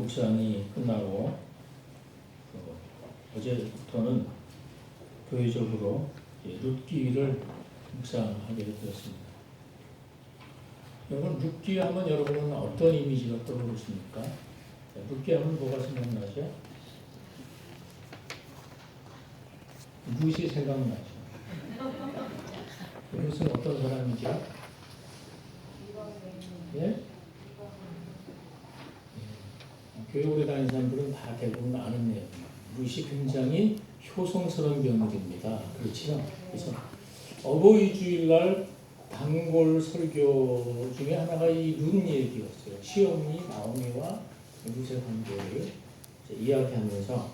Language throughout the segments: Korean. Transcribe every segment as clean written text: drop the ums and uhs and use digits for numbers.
묵상이 끝나고 어제부터는 교회적으로 룻기를 묵상하게 되었습니다. 여러분, 룻기 하면 여러분은 어떤 이미지가 떠오르십니까? 룻기 하면 뭐가 생각나죠? 룻이 생각나죠. 룻은 어떤 사람이죠? 예? 교회 오래 다니는 사람들은 다 대부분 아는 내용. 룻이 굉장히 효성스러운 며느리입니다. 그렇죠? 그래서 어버이 주일날 단골 설교 중에 하나가 이 룻 얘기였어요. 시어머니 나오미와 룻의 관계를 이야기하면서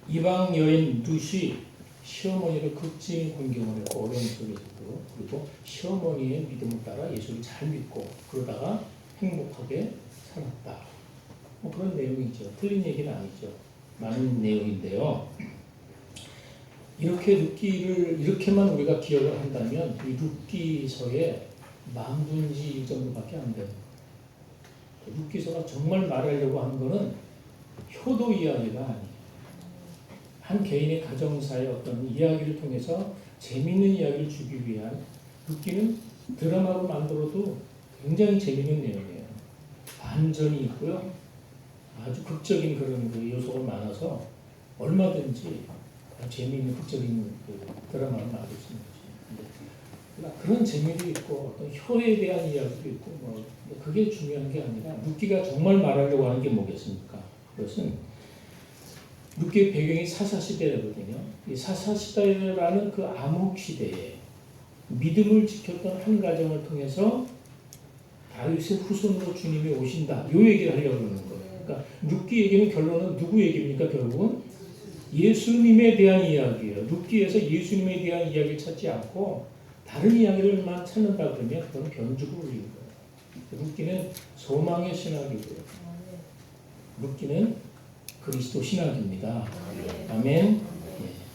이방 여인 룻이 시어머니를 극진히 존경을 했고 어려운 속에서도, 그리고 시어머니의 믿음을 따라 예수를 잘 믿고 그러다가 행복하게 살았다. 뭐 그런 내용이죠. 틀린 얘기는 아니죠. 많은 내용인데요. 이렇게 룻기를 이렇게만 우리가 기억을 한다면 이 룻기서의 10,000분지 정도밖에 안 돼요. 룻기서가 정말 말하려고 하는 거는 효도 이야기가 아니에요. 한 개인의 가정사의 어떤 이야기를 통해서 재미있는 이야기를 주기 위한, 룻기는 드라마로 만들어도 굉장히 재미있는 내용이에요. 반전이 있고요. 아주 극적인 그런 그 요소가 많아서 얼마든지 재미있는 극적인 그 드라마를 만들 수 있는 거죠. 그런 재미도 있고 어떤 효에 대한 이야기도 있고 뭐 그게 중요한 게 아니라 룻기가 정말 말하려고 하는 게 뭐겠습니까? 그것은 룻기의 배경이 사사시대거든요. 이 사사시대라는 그 암흑 시대에 믿음을 지켰던 한 가정을 통해서 다윗의 후손으로 주님이 오신다. 요 얘기를 하려고 하는 거예요. 그러니까 룻기 얘기는 결론은 누구 얘기입니까? 결국은 예수님에 대한 이야기예요. 룻기에서 예수님에 대한 이야기를 찾지 않고 다른 이야기를만 찾는다 그러면 그건 변죽을 울리는 거예요. 룻기는 소망의 신학이고요. 룻기는 그리스도 신학입니다. 아멘. 네.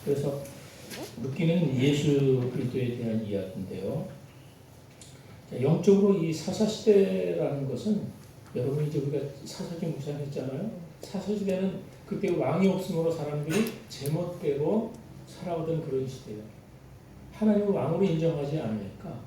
그래서 룻기는 예수 그리스도에 대한 이야기인데요. 영적으로 이 사사시대라는 것은 여러분이 이제 우리가 사사기 묵상했잖아요. 사사시대는 그때 왕이 없으므로 사람들이 제멋대로 살아오던 그런 시대예요. 하나님을 왕으로 인정하지 않으니까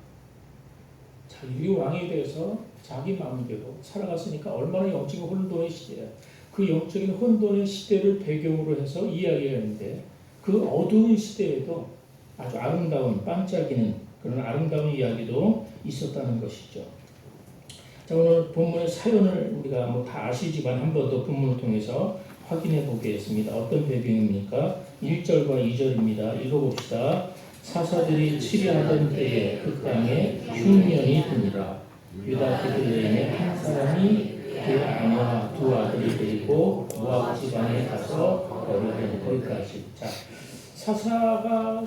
자기들이 왕이 돼서 자기 마음대로 살아갔으니까 얼마나 영적인 혼돈의 시대예요. 그 영적인 혼돈의 시대를 배경으로 해서 이야기했는데 그 어두운 시대에도 아주 아름다운 반짝이는 그런 아름다운 이야기도 있었다는 것이죠. 자, 오늘 본문의 사연을 우리가 뭐 다 아시지만 한 번 더 본문을 통해서 확인해 보겠습니다. 어떤 배경입니까? 1절과 2절입니다. 읽어봅시다. 사사들이 치리하던 때에 그 땅에 흉년이 드니라. 유다 베들레헴의 한 사람이 그 아내와 두 아들을 데리고 모압 지방에 가서 어려운 거기까지. 자, 사사가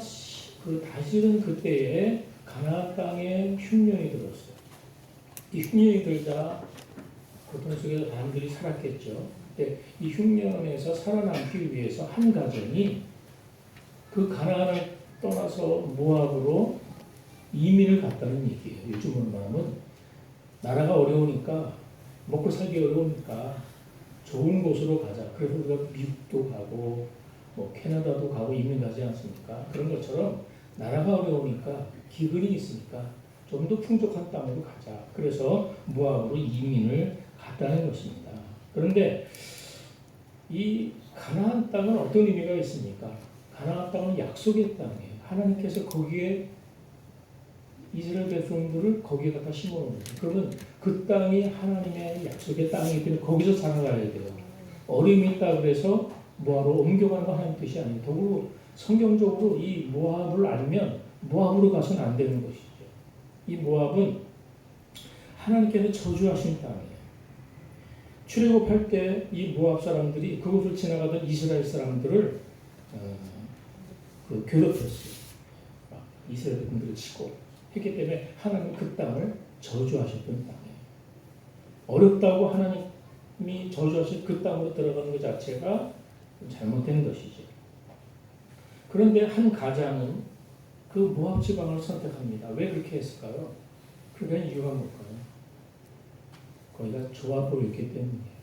그 다스리는 그때에 가나안 땅에 흉년이 들었어요. 이 흉년이 들자 고통 속에서 사람들이 살았겠죠. 근데 이 흉년에서 살아남기 위해서 한 가정이 그 가나안을 떠나서 모압으로 이민을 갔다는 얘기예요. 요즘으로 말하면 나라가 어려우니까 먹고 살기 어려우니까 좋은 곳으로 가자. 그래서 우리가 미국도 가고 뭐 캐나다도 가고 이민 가지 않습니까? 그런 것처럼 나라가 어려우니까 기근이 있으니까 좀 더 풍족한 땅으로 가자. 그래서 모압으로 이민을 갔다는 것입니다. 그런데 이 가나안 땅은 어떤 의미가 있습니까? 가나안 땅은 약속의 땅이에요. 하나님께서 거기에 이스라엘 백성들을 거기에 갖다 심어놓은 거예요. 그러면 그 땅이 하나님의 약속의 땅이기 때문에 거기서 살아가야 돼요. 어려움이 있다 그래서 모압으로 옮겨가는 거 하나님 뜻이 아니에요. 더불어 성경적으로 이 모압을 알면 모압으로 가서는 안 되는 것이죠. 이 모압은 하나님께서 저주하신 땅이에요. 출애굽할 때 이 모압 사람들이 그곳을 지나가던 이스라엘 사람들을 괴롭혔어요. 이스라엘 분들을 치고 했기 때문에 하나님은 그 땅을 저주하셨던 땅이에요. 어렵다고 하나님이 저주하신 그 땅으로 들어가는 것 자체가 잘못된 것이죠. 그런데 한 가장은 그 모압 지방을 선택합니다. 왜 그렇게 했을까요? 그런 이유가 뭘까요? 거기가 좋아 보였기 때문이에요.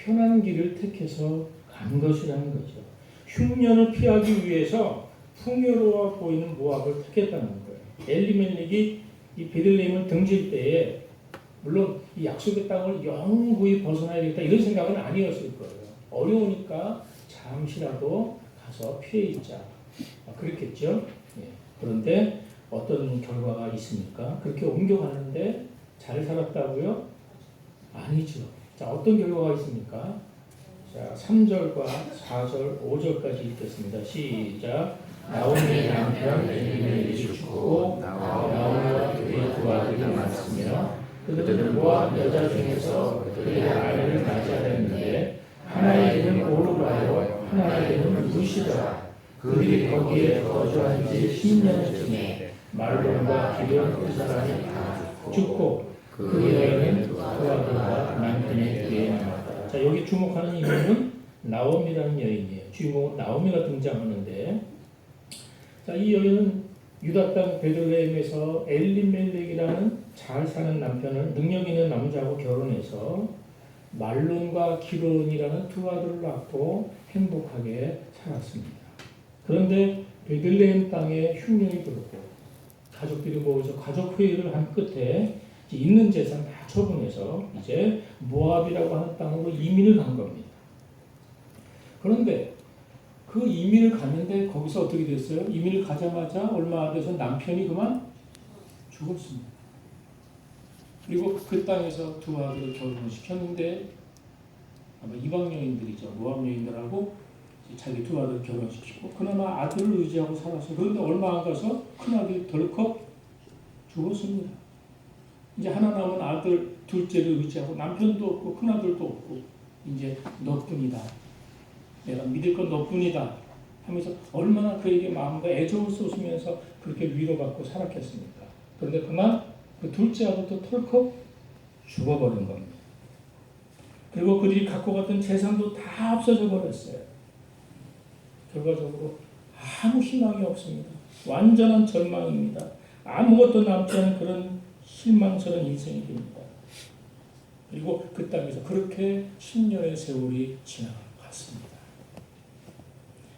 편한 길을 택해서 간 것이라는 거죠. 흉년을 피하기 위해서 풍요로워 보이는 모압을 택했다는 거예요. 엘리멜렉이 이 베들레헴을 등질 때에 물론 이 약속의 땅을 영구히 벗어나야겠다 이런 생각은 아니었을 거예요. 어려우니까 잠시라도 가서 피해 있자. 그렇겠죠. 예. 그런데 어떤 결과가 있습니까? 그렇게 옮겨가는데 잘 살았다고요? 아니죠. 자, 어떤 결과가 있습니까? 자, 3절과 4절, 5절까지 읽겠습니다. 시작. 나오미 남편 엘리멜렉이 죽고 나오미와 그의 두 아들이 낳았으며 그들은 모압 여자 중에서 그의 아이를 맞이하였는데 하나의 이름은 오르바요 하나의 이름은 루시더라. 그들이 거기에 거주한 지 10년쯤에 말론과 기존 두 사람이 다 죽고 그 여인은 두 아들과 남편의 뒤에 남았다. 자, 여기 주목하는 인물은 나오미라는 여인이에요. 주인공은 나오미가 등장하는데, 자, 이 여인은 유다 땅 베들레헴에서 엘리멜렉이라는 잘 사는 남편을 능력 있는 남자하고 결혼해서 말론과 기론이라는 두 아들을 낳고 행복하게 살았습니다. 그런데 베들레헴 땅에 흉년이 들었고 가족들이 모여서 가족 회의를 한 끝에 있는 재산 다 처분해서 이제 모압이라고 하는 땅으로 이민을 간 겁니다. 그런데 그 이민을 갔는데 거기서 어떻게 됐어요? 이민을 가자마자 얼마 안 돼서 남편이 그만 죽었습니다. 그리고 그 땅에서 두 아들을 결혼을 시켰는데 아마 이방 여인들이죠. 모압 여인들하고 자기 두 아들 결혼시키고 그나마 아들을 의지하고 살았어요. 그런데 얼마 안 가서 큰아들이 덜컥 죽었습니다. 이제 하나 남은 아들 둘째를 의지하고 남편도 없고 큰아들도 없고 이제 너뿐이다. 내가 믿을 건 너뿐이다 하면서 얼마나 그에게 마음과 애정을 쏟으면서 그렇게 위로받고 살았겠습니까? 그런데 그만 그 둘째 아들도 털컥 죽어버린 겁니다. 그리고 그들이 갖고 갔던 재산도 다 없어져 버렸어요. 결과적으로 아무 희망이 없습니다. 완전한 절망입니다. 아무것도 남지 않은 그런 실망스러운 인생이 됩니다. 그리고 그 땅에서 그렇게 10년의 세월이 지나갔습니다.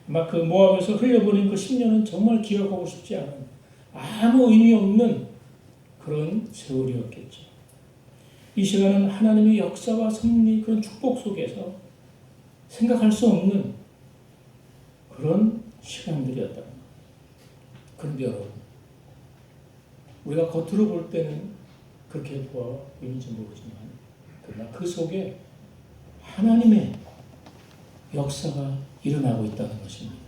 아마 그 모압에서 흘려보낸 그 10년은 정말 기억하고 싶지 않은 아무 의미 없는 그런 세월이었겠죠. 이 시간은 하나님의 역사와 섭리 그런 축복 속에서 생각할 수 없는 그런 시간들이었다는 것. 그런데 여러분, 우리가 겉으로 볼 때는 그렇게 보이는지 모르지만 그러나 그 속에 하나님의 역사가 일어나고 있다는 것입니다.